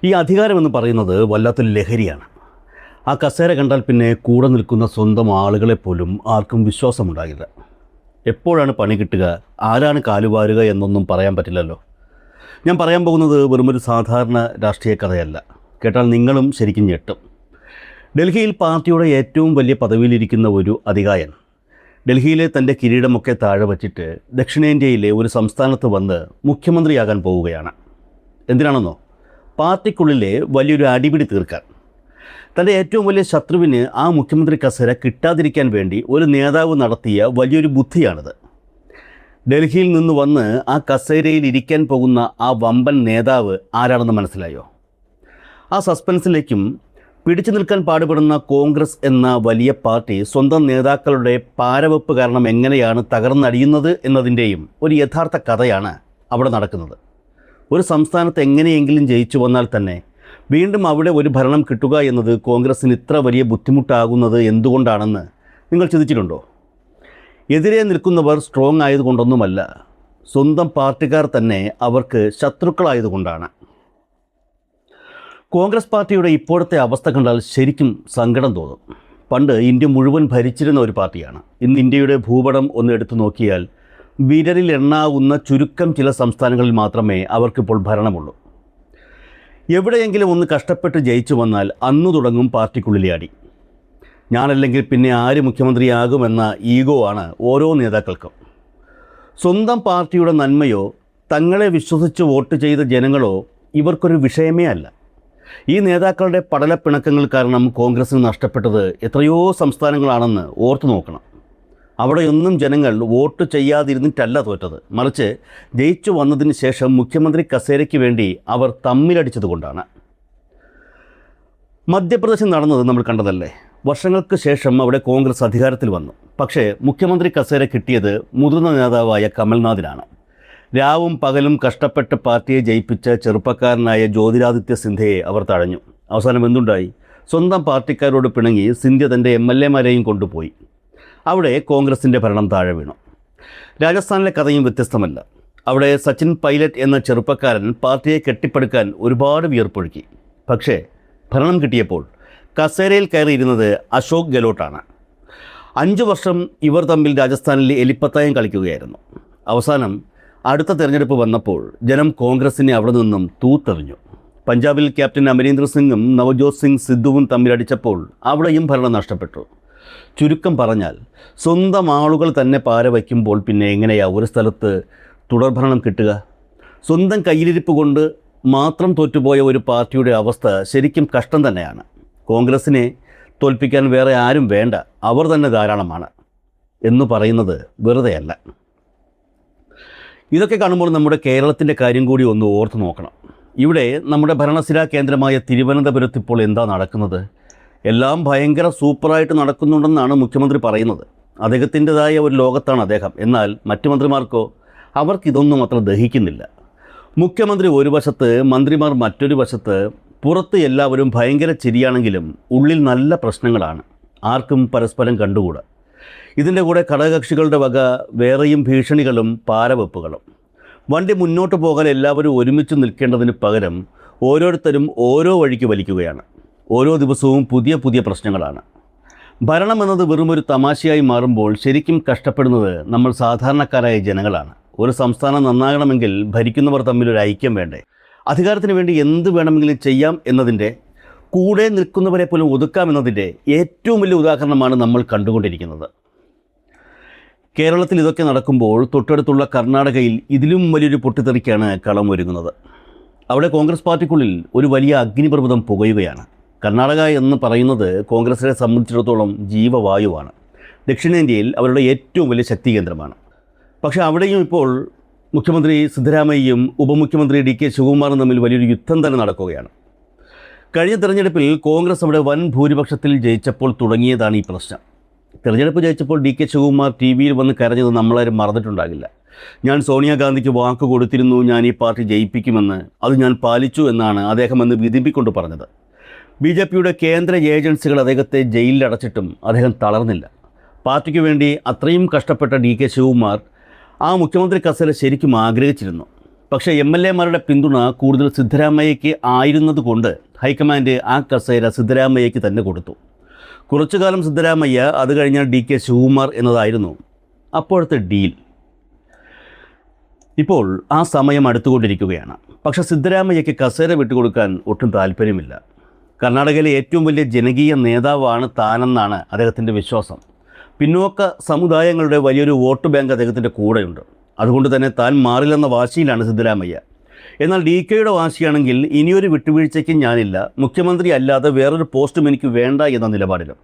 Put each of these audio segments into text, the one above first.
ഈ അധികാരമെന്ന് പറയുന്നത് വല്ലാത്തൊരു ലഹരിയാണ്. ആ കസേര കണ്ടാൽ പിന്നെ കൂടെ നിൽക്കുന്ന സ്വന്തം ആളുകളെപ്പോലും ആർക്കും വിശ്വാസമുണ്ടാകില്ല. എപ്പോഴാണ് പണി കിട്ടുക, ആരാണ് കാലുവാരുക എന്നൊന്നും പറയാൻ പറ്റില്ലല്ലോ. ഞാൻ പറയാൻ പോകുന്നത് വെറുമൊരു സാധാരണ രാഷ്ട്രീയ കഥയല്ല. കേട്ടാൽ നിങ്ങളും ശരിക്കും ഞെട്ടും. ഡൽഹിയിൽ പാർട്ടിയുടെ ഏറ്റവും വലിയ പദവിയിലിരിക്കുന്ന ഒരു അധികായൻ ഡൽഹിയിലെ തൻ്റെ കിരീടമൊക്കെ താഴെ വച്ചിട്ട് ദക്ഷിണേന്ത്യയിലെ ഒരു സംസ്ഥാനത്ത് വന്ന് മുഖ്യമന്ത്രിയാകാൻ പോവുകയാണ്. എന്തിനാണെന്നോ? പാർട്ടിക്കുള്ളിലെ വലിയൊരു അടിപിടി തീർക്കാൻ. തൻ്റെ ഏറ്റവും വലിയ ശത്രുവിന് ആ മുഖ്യമന്ത്രി കസേര കിട്ടാതിരിക്കാൻ വേണ്ടി ഒരു നേതാവ് നടത്തിയ വലിയൊരു ബുദ്ധിയാണിത്. ഡൽഹിയിൽ നിന്ന് വന്ന് ആ കസേരയിൽ ഇരിക്കാൻ പോകുന്ന ആ വമ്പൻ നേതാവ് ആരാണെന്ന് മനസ്സിലായോ? ആ സസ്പെൻസിലേക്കും പിടിച്ചു നിൽക്കാൻ പാടുപെടുന്ന കോൺഗ്രസ് എന്ന വലിയ പാർട്ടി സ്വന്തം നേതാക്കളുടെ പാരവെപ്പ് കാരണം എങ്ങനെയാണ് തകർന്നടിയുന്നത് എന്നതിൻ്റെയും ഒരു യഥാർത്ഥ കഥയാണ് അവിടെ നടക്കുന്നത്. ഒരു സംസ്ഥാനത്ത് എങ്ങനെയെങ്കിലും ജയിച്ചു വന്നാൽ തന്നെ വീണ്ടും അവിടെ ഒരു ഭരണം കിട്ടുക എന്നത് കോൺഗ്രസിന് ഇത്ര വലിയ ബുദ്ധിമുട്ടാകുന്നത് എന്തുകൊണ്ടാണെന്ന് നിങ്ങൾ ചിന്തിച്ചിട്ടുണ്ടോ? എതിരെ നിൽക്കുന്നവർ സ്ട്രോങ് ആയതുകൊണ്ടൊന്നുമല്ല, സ്വന്തം പാർട്ടിക്കാർ തന്നെ അവർക്ക് ശത്രുക്കളായതുകൊണ്ടാണ്. കോൺഗ്രസ് പാർട്ടിയുടെ ഇപ്പോഴത്തെ അവസ്ഥ കണ്ടാൽ ശരിക്കും സങ്കടം തോന്നും. പണ്ട് ഇന്ത്യ മുഴുവൻ ഭരിച്ചിരുന്ന ഒരു പാർട്ടിയാണ്. ഇന്ന് ഇന്ത്യയുടെ ഭൂപടം ഒന്ന് എടുത്തു നോക്കിയാൽ വിരലിൽ എണ്ണാവുന്ന ചുരുക്കം ചില സംസ്ഥാനങ്ങളിൽ മാത്രമേ അവർക്കിപ്പോൾ ഭരണമുള്ളൂ. എവിടെയെങ്കിലും ഒന്ന് കഷ്ടപ്പെട്ട് ജയിച്ചു വന്നാൽ അന്നു തുടങ്ങും പാർട്ടിക്കുള്ളിലെ അടി. ഞാനല്ലെങ്കിൽ പിന്നെ ആര് മുഖ്യമന്ത്രിയാകുമെന്ന ഈഗോ ആണ് ഓരോ നേതാക്കൾക്കും. സ്വന്തം പാർട്ടിയുടെ നന്മയോ തങ്ങളെ വിശ്വസിച്ച് വോട്ട് ചെയ്ത ജനങ്ങളോ ഇവർക്കൊരു വിഷയമേ അല്ല. ഈ നേതാക്കളുടെ പടലപ്പിണക്കങ്ങൾ കാരണം കോൺഗ്രസിന് നഷ്ടപ്പെട്ടത് എത്രയോ സംസ്ഥാനങ്ങളാണെന്ന് ഓർത്തു നോക്കണം. അവിടെയൊന്നും ജനങ്ങൾ വോട്ട് ചെയ്യാതിരുന്നിട്ടല്ല തോറ്റത്, മറിച്ച് ജയിച്ചു വന്നതിന് ശേഷം മുഖ്യമന്ത്രി കസേരയ്ക്ക് വേണ്ടി അവർ തമ്മിലടിച്ചതുകൊണ്ടാണ്. മധ്യപ്രദേശിൽ നടന്നത് നമ്മൾ കണ്ടതല്ലേ. വർഷങ്ങൾക്ക് ശേഷം അവിടെ കോൺഗ്രസ് അധികാരത്തിൽ വന്നു. പക്ഷേ മുഖ്യമന്ത്രി കസേര കിട്ടിയത് മുതിർന്ന നേതാവായ കമൽനാഥിനാണ്. രാവും പകലും കഷ്ടപ്പെട്ട് പാർട്ടിയെ ജയിപ്പിച്ച ചെറുപ്പക്കാരനായ ജ്യോതിരാദിത്യ സിന്ധ്യയെ അവർ തഴഞ്ഞു. അവസാനം എന്തുണ്ടായി? സ്വന്തം പാർട്ടിക്കാരോട് പിണങ്ങി സിന്ധ്യ തൻ്റെ MLA-മാരെയും കൊണ്ടുപോയി. അവിടെ കോൺഗ്രസിൻ്റെ ഭരണം താഴെ വീണു. രാജസ്ഥാനിലെ കഥയും വ്യത്യസ്തമല്ല. അവിടെ സച്ചിൻ പൈലറ്റ് എന്ന ചെറുപ്പക്കാരൻ പാർട്ടിയെ കെട്ടിപ്പടുക്കാൻ ഒരുപാട് വിയർപ്പൊഴുക്കി. പക്ഷേ ഭരണം കിട്ടിയപ്പോൾ കസേരയിൽ കയറിയിരുന്നത് അശോക് ഗെഹ്ലോട്ടാണ്. 5 വർഷം ഇവർ തമ്മിൽ രാജസ്ഥാനിൽ എലിപ്പത്തായം കളിക്കുകയായിരുന്നു. അവസാനം അടുത്ത തെരഞ്ഞെടുപ്പ് വന്നപ്പോൾ ജനം കോൺഗ്രസിനെ അവിടെ നിന്നും തൂത്തെറിഞ്ഞു. പഞ്ചാബിൽ ക്യാപ്റ്റൻ അമരീന്ദർ സിംഗും നവജോത് സിംഗ് സിദ്ധുവും തമ്മിലടിച്ചപ്പോൾ അവിടെയും ഭരണം നഷ്ടപ്പെട്ടു. ചുരുക്കം പറഞ്ഞാൽ സ്വന്തം ആളുകൾ തന്നെ പാര വയ്ക്കുമ്പോൾ പിന്നെ എങ്ങനെയാ ഒരു സ്ഥലത്ത് തുടർഭരണം കിട്ടുക? സ്വന്തം കയ്യിലിരിപ്പ് കൊണ്ട് മാത്രം തോറ്റുപോയ ഒരു പാർട്ടിയുടെ അവസ്ഥ ശരിക്കും കഷ്ടം തന്നെയാണ്. കോൺഗ്രസിനെ തോൽപ്പിക്കാൻ വേറെ ആരും വേണ്ട, അവർ തന്നെ ധാരാളമാണ് എന്ന് പറയുന്നത് വെറുതെയല്ല. ഇതൊക്കെ കാണുമ്പോൾ നമ്മുടെ കേരളത്തിൻ്റെ കാര്യം കൂടി ഒന്ന് ഓർത്ത് നോക്കണം. ഇവിടെ നമ്മുടെ ഭരണസിരാ കേന്ദ്രമായ തിരുവനന്തപുരത്ത് ഇപ്പോൾ എന്താ നടക്കുന്നത്? എല്ലാം ഭയങ്കര സൂപ്പറായിട്ട് നടക്കുന്നുണ്ടെന്നാണ് മുഖ്യമന്ത്രി പറയുന്നത്. അദ്ദേഹത്തിൻ്റെതായ ഒരു ലോകത്താണ് അദ്ദേഹം. എന്നാൽ മറ്റു മന്ത്രിമാർക്കോ അവർക്കിതൊന്നും അത്ര ദഹിക്കുന്നില്ല. മുഖ്യമന്ത്രി ഒരു വശത്ത്, മന്ത്രിമാർ മറ്റൊരു വശത്ത്. പുറത്ത് എല്ലാവരും ഭയങ്കര ചിരിയാണെങ്കിലും ഉള്ളിൽ നല്ല പ്രശ്നങ്ങളാണ്. ആർക്കും പരസ്പരം കണ്ടുകൂടാ. ഇതിൻ്റെ കൂടെ ഘടകകക്ഷികളുടെ വക വേറെയും ഭീഷണികളും പാരവെപ്പുകളും. വണ്ടി മുന്നോട്ട് പോകാൻ എല്ലാവരും ഒരുമിച്ച് നിൽക്കേണ്ടതിന് പകരം ഓരോരുത്തരും ഓരോ വഴിക്ക് വലിക്കുകയാണ്. ഓരോ ദിവസവും പുതിയ പുതിയ പ്രശ്നങ്ങളാണ്. ഭരണം എന്നത് വെറുമൊരു തമാശയായി മാറുമ്പോൾ ശരിക്കും കഷ്ടപ്പെടുന്നത് നമ്മൾ സാധാരണക്കാരായ ജനങ്ങളാണ്. ഒരു സംസ്ഥാനം നന്നാകണമെങ്കിൽ ഭരിക്കുന്നവർ തമ്മിലൊരു ഐക്യം വേണ്ടേ? അധികാരത്തിന് വേണ്ടി എന്ത് വേണമെങ്കിലും ചെയ്യാം എന്നതിൻ്റെ, കൂടെ നിൽക്കുന്നവരെ പോലും ഒതുക്കാമെന്നതിൻ്റെ ഏറ്റവും വലിയ ഉദാഹരണമാണ് നമ്മൾ കണ്ടുകൊണ്ടിരിക്കുന്നത്. കേരളത്തിൽ ഇതൊക്കെ നടക്കുമ്പോൾ തൊട്ടടുത്തുള്ള കർണാടകയിൽ ഇതിലും വലിയൊരു പൊട്ടിത്തെറിക്കാണ് കളം ഒരുങ്ങുന്നത്. അവിടെ കോൺഗ്രസ് പാർട്ടിക്കുള്ളിൽ ഒരു വലിയ അഗ്നിപർവ്വതം പുകയുകയാണ്. കർണാടക എന്ന് പറയുന്നത് കോൺഗ്രസിനെ സംബന്ധിച്ചിടത്തോളം ജീവവായുവാണ്. ദക്ഷിണേന്ത്യയിൽ അവരുടെ ഏറ്റവും വലിയ ശക്തി കേന്ദ്രമാണ്. പക്ഷേ അവിടെയും ഇപ്പോൾ മുഖ്യമന്ത്രി സിദ്ധരാമയ്യയും ഉപമുഖ്യമന്ത്രി DK ശിവകുമാറും തമ്മിൽ വലിയൊരു യുദ്ധം തന്നെ നടക്കുകയാണ്. കഴിഞ്ഞ തെരഞ്ഞെടുപ്പിൽ കോൺഗ്രസ് അവിടെ വൻ ഭൂരിപക്ഷത്തിൽ ജയിച്ചപ്പോൾ തുടങ്ങിയതാണ് ഈ പ്രശ്നം. തെരഞ്ഞെടുപ്പ് ജയിച്ചപ്പോൾ DK ശിവകുമാർ TV-യിൽ വന്ന് കരഞ്ഞത് നമ്മളാരും മറന്നിട്ടുണ്ടാകില്ല. ഞാൻ സോണിയാഗാന്ധിക്ക് വാക്ക് കൊടുത്തിരുന്നു, ഞാൻ ഈ പാർട്ടി ജയിപ്പിക്കുമെന്ന്, അത് ഞാൻ പാലിച്ചു എന്നാണ് അദ്ദേഹം അന്ന് വിധിപ്പിക്കൊണ്ട് പറഞ്ഞത്. BJP-യുടെ കേന്ദ്ര ഏജൻസികൾ അദ്ദേഹത്തെ ജയിലിലടച്ചിട്ടും അദ്ദേഹം തളർന്നില്ല. പാർട്ടിക്ക് വേണ്ടി അത്രയും കഷ്ടപ്പെട്ട DK ശിവകുമാർ ആ മുഖ്യമന്ത്രി കസേര ശരിക്കും ആഗ്രഹിച്ചിരുന്നു. പക്ഷേ MLA-മാരുടെ പിന്തുണ കൂടുതൽ സിദ്ധരാമയ്യയ്ക്ക് ആയിരുന്നതുകൊണ്ട് ഹൈക്കമാൻഡ് ആ കസേര സിദ്ധരാമയ്യയ്ക്ക് തന്നെ കൊടുത്തു. കുറച്ചു കാലം സിദ്ധരാമയ്യ, അത് കഴിഞ്ഞാൽ DK ശിവകുമാർ എന്നതായിരുന്നു അപ്പോഴത്തെ ഡീൽ. ഇപ്പോൾ ആ സമയം അടുത്തുകൊണ്ടിരിക്കുകയാണ്. പക്ഷേ സിദ്ധരാമയ്യയ്ക്ക് കസേര വിട്ടുകൊടുക്കാൻ ഒട്ടും താല്പര്യമില്ല. കർണാടകയിലെ ഏറ്റവും വലിയ ജനകീയ നേതാവാണ് താനെന്നാണ് അദ്ദേഹത്തിൻ്റെ വിശ്വാസം. പിന്നോക്ക സമുദായങ്ങളുടെ വലിയൊരു വോട്ട് ബാങ്ക് അദ്ദേഹത്തിൻ്റെ കൂടെയുണ്ട്. അതുകൊണ്ട് തന്നെ താൻ മാറില്ലെന്ന വാശിയിലാണ് സിദ്ധരാമയ്യ. എന്നാൽ DKയുടെ വാശിയാണെങ്കിൽ ഇനിയൊരു വിട്ടുവീഴ്ചയ്ക്കും ഞാനില്ല, മുഖ്യമന്ത്രി അല്ലാതെ വേറൊരു പോസ്റ്റും എനിക്ക് വേണ്ട എന്ന നിലപാടിലും.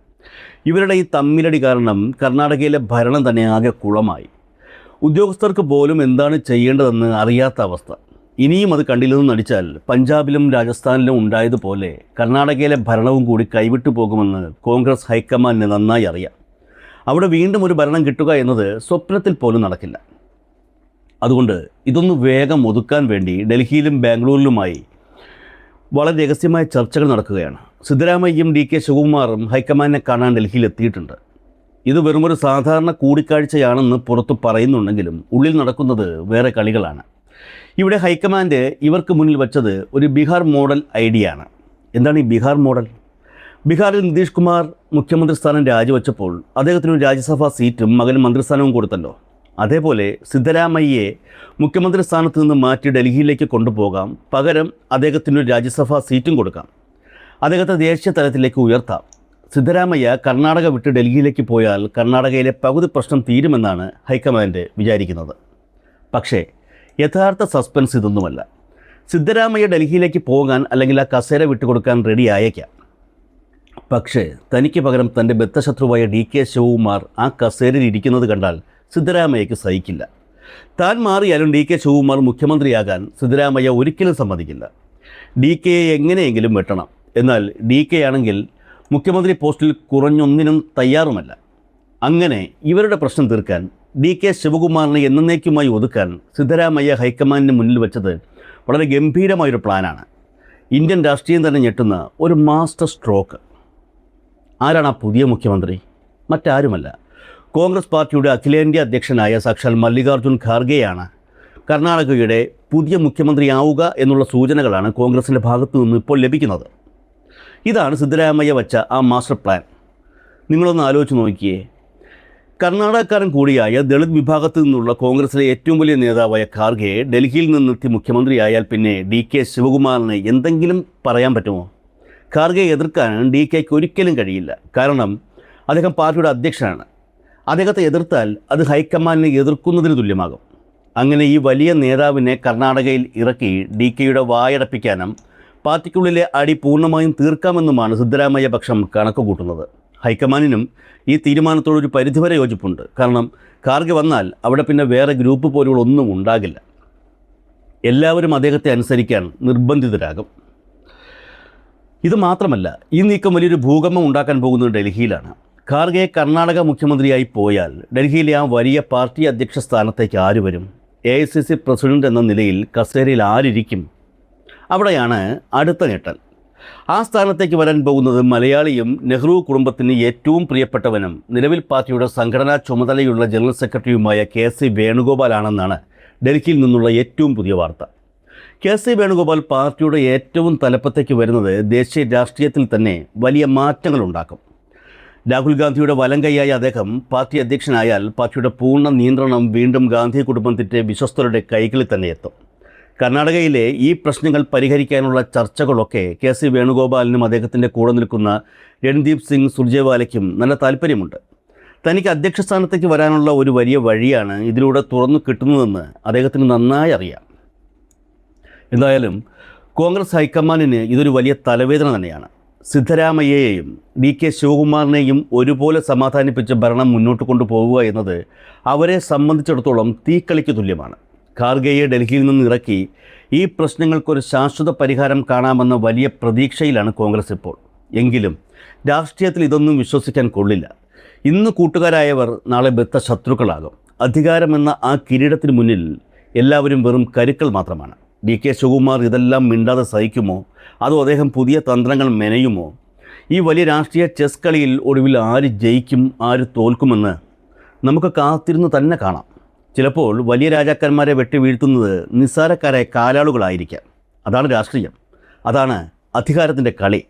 ഇവരുടെ ഈ തമ്മിലടി കാരണം കർണാടകയിലെ ഭരണം തന്നെ ആകെ കുളമായി. ഉദ്യോഗസ്ഥർക്ക് പോലും എന്താണ് ചെയ്യേണ്ടതെന്ന് അറിയാത്ത അവസ്ഥ. ഇനിയും അത് കണ്ടില്ലെന്ന് നടിച്ചാൽ പഞ്ചാബിലും രാജസ്ഥാനിലും ഉണ്ടായതുപോലെ കർണാടകയിലെ ഭരണവും കൂടി കൈവിട്ടു പോകുമെന്ന് കോൺഗ്രസ് ഹൈക്കമാൻഡിന് നന്നായി അറിയാം. അവിടെ വീണ്ടും ഒരു ഭരണം കിട്ടുക എന്നത് സ്വപ്നത്തിൽ പോലും നടക്കില്ല. അതുകൊണ്ട് ഇതൊന്ന് വേഗം ഒതുക്കാൻ വേണ്ടി ഡൽഹിയിലും ബാംഗ്ലൂരിലുമായി വളരെ രഹസ്യമായ ചർച്ചകൾ നടക്കുകയാണ്. സിദ്ധരാമയ്യയും DK ശിവകുമാറും ഹൈക്കമാൻഡിനെ കാണാൻ ഡൽഹിയിൽ എത്തിയിട്ടുണ്ട്. ഇത് വെറുമൊരു സാധാരണ കൂടിക്കാഴ്ചയാണെന്ന് പുറത്തു പറയുന്നുണ്ടെങ്കിലും ഉള്ളിൽ നടക്കുന്നത് വേറെ കളികളാണ്. ഇവിടെ ഹൈക്കമാൻഡ് ഇവർക്ക് മുന്നിൽ വച്ചത് ഒരു ബീഹാർ മോഡൽ ഐഡിയ ആണ്. എന്താണ് ഈ ബീഹാർ മോഡൽ? ബീഹാറിൽ നിതീഷ് കുമാർ മുഖ്യമന്ത്രി സ്ഥാനം രാജിവെച്ചപ്പോൾ അദ്ദേഹത്തിനൊരു രാജ്യസഭാ സീറ്റും മകന് മന്ത്രിസ്ഥാനവും കൊടുത്തല്ലോ. അതേപോലെ സിദ്ധരാമയ്യയെ മുഖ്യമന്ത്രി സ്ഥാനത്ത് നിന്ന് മാറ്റി ഡൽഹിയിലേക്ക് കൊണ്ടുപോകാം, പകരം അദ്ദേഹത്തിനൊരു രാജ്യസഭാ സീറ്റും കൊടുക്കാം, അദ്ദേഹത്തെ ദേശീയ തലത്തിലേക്ക് ഉയർത്താം. സിദ്ധരാമയ്യ കർണാടക വിട്ട് ഡൽഹിയിലേക്ക് പോയാൽ കർണാടകയിലെ പകുതി പ്രശ്നം തീരുമെന്നാണ് ഹൈക്കമാൻഡ് വിചാരിക്കുന്നത്. പക്ഷേ യഥാർത്ഥ സസ്പെൻസ് ഇതൊന്നുമല്ല. സിദ്ധരാമയ്യ ഡൽഹിയിലേക്ക് പോകാൻ അല്ലെങ്കിൽ ആ കസേര വിട്ടുകൊടുക്കാൻ റെഡി ആയേക്കാം. പക്ഷേ തനിക്ക് പകരം തൻ്റെ ബദ്ധശത്രുവായ DK ശിവകുമാർ ആ കസേരയിൽ ഇരിക്കുന്നത് കണ്ടാൽ സിദ്ധരാമയ്യയ്ക്ക് സഹിക്കില്ല. താൻ മാറിയാലും DK ശിവകുമാർ മുഖ്യമന്ത്രിയാകാൻ സിദ്ധരാമയ്യ ഒരിക്കലും സമ്മതിക്കില്ല. DKയെ എങ്ങനെയെങ്കിലും വെട്ടണം. എന്നാൽ DK ആണെങ്കിൽ മുഖ്യമന്ത്രി പോസ്റ്റിൽ കുറഞ്ഞൊന്നിനും തയ്യാറുമല്ല. അങ്ങനെ ഇവരുടെ പ്രശ്നം തീർക്കാൻ DK ശിവകുമാറിനെ എന്നേക്കുമായി ഒതുക്കാൻ സിദ്ധരാമയ്യ ഹൈക്കമാൻഡിന് മുന്നിൽ വെച്ചത് വളരെ ഗംഭീരമായൊരു പ്ലാനാണ്. ഇന്ത്യൻ രാഷ്ട്രീയം തന്നെ ഞെട്ടുന്ന ഒരു മാസ്റ്റർ സ്ട്രോക്ക്. ആരാണ് ആ പുതിയ മുഖ്യമന്ത്രി? മറ്റാരുമല്ല, കോൺഗ്രസ് പാർട്ടിയുടെ അഖിലേന്ത്യാ അധ്യക്ഷനായ സാക്ഷാൽ മല്ലികാർജ്ജുൻ ഖാർഗെയാണ്. കർണാടകയുടെ പുതിയ മുഖ്യമന്ത്രിയാവുക എന്നുള്ള സൂചനകളാണ് കോൺഗ്രസിൻ്റെ ഭാഗത്തു നിന്ന് ഇപ്പോൾ ലഭിക്കുന്നത്. ഇതാണ് സിദ്ധരാമയ്യ വച്ച ആ മാസ്റ്റർ പ്ലാൻ. നിങ്ങളൊന്ന് ആലോചിച്ച് നോക്കിയേ. കർണാടകക്കാരൻ കൂടിയായ ദളിത് വിഭാഗത്തു നിന്നുള്ള കോൺഗ്രസിലെ ഏറ്റവും വലിയ നേതാവായ ഖാർഗെ ഡൽഹിയിൽ നിന്നെത്തി മുഖ്യമന്ത്രിയായാൽ പിന്നെ DK ശിവകുമാറിന് എന്തെങ്കിലും പറയാൻ പറ്റുമോ? ഖാർഗെ എതിർക്കാൻ DKയ്ക്ക് ഒരിക്കലും കഴിയില്ല. കാരണം അദ്ദേഹം പാർട്ടിയുടെ അധ്യക്ഷനാണ്. അദ്ദേഹത്തെ എതിർത്താൽ അത് ഹൈക്കമാൻഡിനെ എതിർക്കുന്നതിന് തുല്യമാകും. അങ്ങനെ ഈ വലിയ നേതാവിനെ കർണാടകയിൽ ഇറക്കി DKയുടെ വായടപ്പിക്കാനും പാർട്ടിക്കുള്ളിലെ അടി പൂർണ്ണമായും തീർക്കാമെന്നുമാണ് സിദ്ധരാമയ്യ പക്ഷം കണക്ക് കൂട്ടുന്നത്. ഹൈക്കമാൻഡിനും ഈ തീരുമാനത്തോടൊരു പരിധിവരെ യോജിപ്പുണ്ട്. കാരണം ഖാർഗെ വന്നാൽ അവിടെ പിന്നെ വേറെ ഗ്രൂപ്പ് പോലുകളൊന്നും ഉണ്ടാകില്ല. എല്ലാവരും അദ്ദേഹത്തെ അനുസരിക്കാൻ നിർബന്ധിതരാകും. ഇത് മാത്രമല്ല, ഈ നീക്കം വലിയൊരു ഭൂകമ്പം ഉണ്ടാക്കാൻ പോകുന്നത് ഡൽഹിയിലാണ്. ഖാർഗെ കർണാടക മുഖ്യമന്ത്രിയായി പോയാൽ ഡൽഹിയിലെ ആ വലിയ പാർട്ടി അധ്യക്ഷ സ്ഥാനത്തേക്ക് ആര് വരും? AICC പ്രസിഡന്റ് എന്ന നിലയിൽ കസേരയിൽ ആരിരിക്കും? അവിടെയാണ് അടുത്ത ഞെട്ടൽ. ആ സ്ഥാനത്തേക്ക് വരാൻ പോകുന്നത് മലയാളിയും നെഹ്റു കുടുംബത്തിന് ഏറ്റവും പ്രിയപ്പെട്ടവനും നിലവിൽ പാർട്ടിയുടെ സംഘടനാ ചുമതലയുള്ള ജനറൽ സെക്രട്ടറിയുമായ KC വേണുഗോപാലാണെന്നാണ് ഡൽഹിയിൽ നിന്നുള്ള ഏറ്റവും പുതിയ വാർത്ത. KC വേണുഗോപാൽ പാർട്ടിയുടെ ഏറ്റവും തലപ്പത്തേക്ക് വരുന്നത് ദേശീയ രാഷ്ട്രീയത്തിൽ തന്നെ വലിയ മാറ്റങ്ങളുണ്ടാക്കും. രാഹുൽ ഗാന്ധിയുടെ വലം കൈയായ അദ്ദേഹം പാർട്ടി അധ്യക്ഷനായാൽ പാർട്ടിയുടെ പൂർണ്ണ നിയന്ത്രണം വീണ്ടും ഗാന്ധി കുടുംബത്തിൻ്റെ വിശ്വസ്തരുടെ കൈകളിൽ തന്നെ എത്തും. കർണാടകയിലെ ഈ പ്രശ്നങ്ങൾ പരിഹരിക്കാനുള്ള ചർച്ചകളൊക്കെ KC വേണുഗോപാലിനും അദ്ദേഹത്തിൻ്റെ കൂടെ നിൽക്കുന്ന രൺദീപ് സിംഗ് സുർജേവാലയ്ക്കും നല്ല താല്പര്യമുണ്ട്. തനിക്ക് അധ്യക്ഷ സ്ഥാനത്തേക്ക് വരാനുള്ള ഒരു വലിയ വഴിയാണ് ഇതിലൂടെ തുറന്നു കിട്ടുന്നതെന്ന് അദ്ദേഹത്തിന് നന്നായി അറിയാം. എന്തായാലും കോൺഗ്രസ് ഹൈക്കമാൻഡിന് ഇതൊരു വലിയ തലവേദന തന്നെയാണ്. സിദ്ധരാമയ്യയെയും DK ശിവകുമാറിനെയും ഒരുപോലെ സമാധാനിപ്പിച്ച് ഭരണം മുന്നോട്ട് കൊണ്ടുപോവുക എന്നത് അവരെ സംബന്ധിച്ചിടത്തോളം തീക്കളിക്ക് തുല്യമാണ്. ഖാർഗെയെ ഡൽഹിയിൽ നിന്ന് ഇറക്കി ഈ പ്രശ്നങ്ങൾക്കൊരു ശാശ്വത പരിഹാരം കാണാമെന്ന വലിയ പ്രതീക്ഷയിലാണ് കോൺഗ്രസ് ഇപ്പോൾ. എങ്കിലും രാഷ്ട്രീയത്തിൽ ഇതൊന്നും വിശ്വസിക്കാൻ കൊള്ളില്ല. ഇന്ന് കൂട്ടുകാരായവർ നാളെ ബദ്ധ ശത്രുക്കളാകും. അധികാരമെന്ന ആ കിരീടത്തിന് മുന്നിൽ എല്ലാവരും വെറും കരുക്കൾ മാത്രമാണ്. DK ശിവകുമാർ ഇതെല്ലാം മിണ്ടാതെ സഹിക്കുമോ? അതോ അദ്ദേഹം പുതിയ തന്ത്രങ്ങൾ മെനയുമോ? ഈ വലിയ രാഷ്ട്രീയ ചെസ് കളിയിൽ ഒടുവിൽ ആര് ജയിക്കും, ആര് തോൽക്കുമെന്ന് നമുക്ക് കാത്തിരുന്ന് തന്നെ കാണാം. ചിലപ്പോൾ വലിയ രാജാക്കന്മാരെ വെട്ടി വീഴ്ത്തുന്നത് നിസ്സാരക്കാരായ കാലാളുകളായിരിക്കാം. അതാണ് രാഷ്ട്രീയം, അതാണ് അധികാരത്തിൻ്റെ കളി.